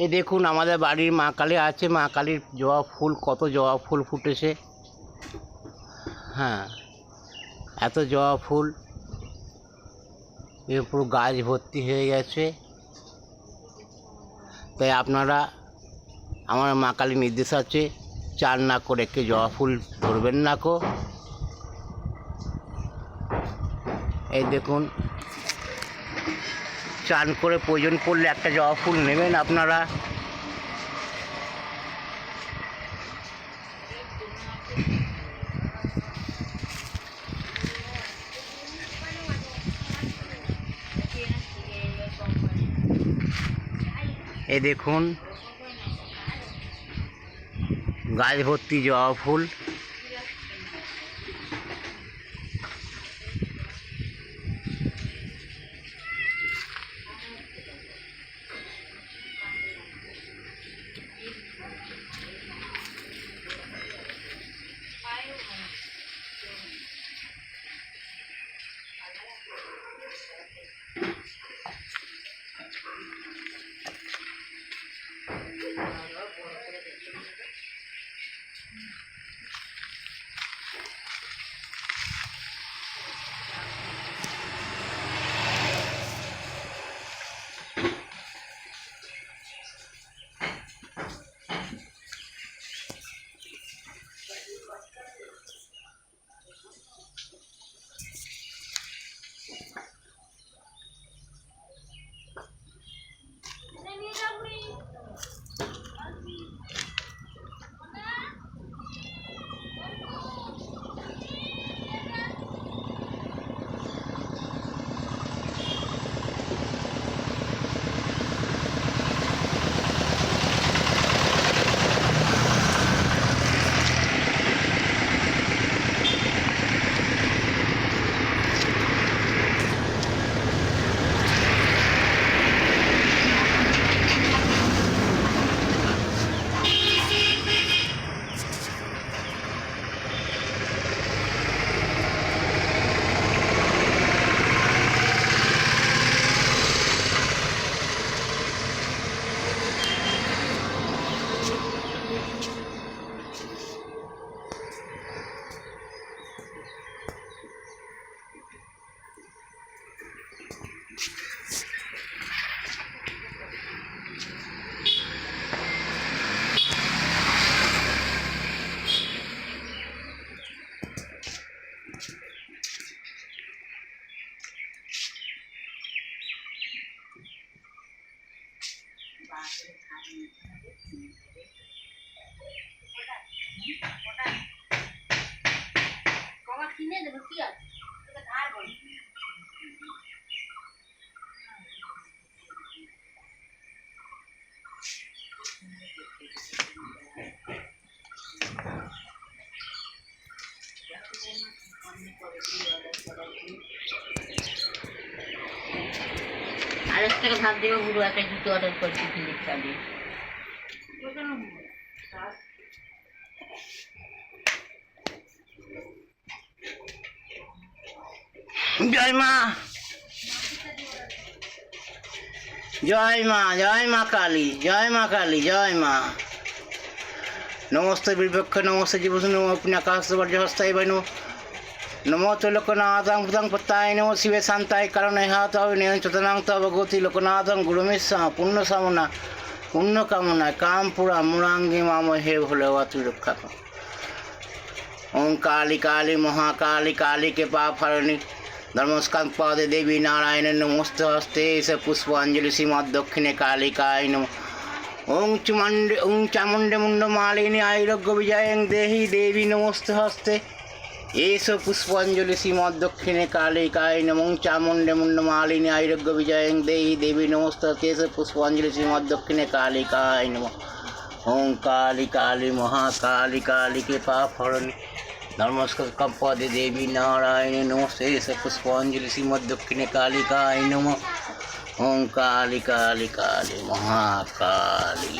এই দেখুন আমাদের বাড়ির মা কালী আছে, মা কালীর জবা ফুল, কত জবা ফুল ফুটেছে। হ্যাঁ, এত জবা ফুল, এর পুরো গাছ ভর্তি হয়ে গেছে। তাই আপনারা, আমার মা কালীর নির্দেশ আছে, চান না করে কেউ জবা ফুল ধরবেন না কো। এই দেখুন, চান করে প্রয়োজন পড়লে একটা জবা ফুল নেবেন আপনারা। এই দেখুন গাছ ভর্তি জবা ফুল। কিনে দেবো, কি আছে ধার বলি। আরেক টাকা ধার দেবো, বুড়ো একটা জুতো অর্ডার করছি ফ্লিপকার্টে। জয় মা, জয় মা, জয় মা কালী, জয় মা কালী, জয় মা। নমস্তে বিপক্ষ, নমস্তে জীবন, নমো পুণ্যাকাশস্তায় বৈনো, নমো তো লোকনাথং ভূতং পত্তায়, নমো শিবে শান্তায় কারণে হাত হবে নিয়ন চতনাং তব গতি লোকনাথং গুরুমেশা পুণ্য সামনা পুণ্য কামনায় কাম পুরা মুরাঙ্গি মাম হে ভোলে তুই রক্ষা কর। ওম কালী কালী মহাকালী কালী के पाप हरणी धर्मस्कंद पादे देवी नारायण नमोस्त हस्ते स पुष्पांजलि श्रीमद दक्षिणे कालिकाय नमः। ओं चामुंडे मुंड मालिनी आयुरोग्य विजयं देहि देवी नमोस्त हस्ते एष पुष्पांजलि श्रीमद दक्षिणे कालिकाय नमः। चामुंडे मुंड मालिनी आयुरोग्य विजयं देहि देवी नमोस्त हस्ते एष पुष्पांजलि श्रीमद दक्षिणे कालिकाय नमः। ओं काली काली महाकाली काली के पाप हरणी धर्मस्कंद देवी नारायण नमस्ते स पुष्पांजलि श्रीमद दक्षिणे कालिकाय नमः। ओं काली काली काली महाकाली।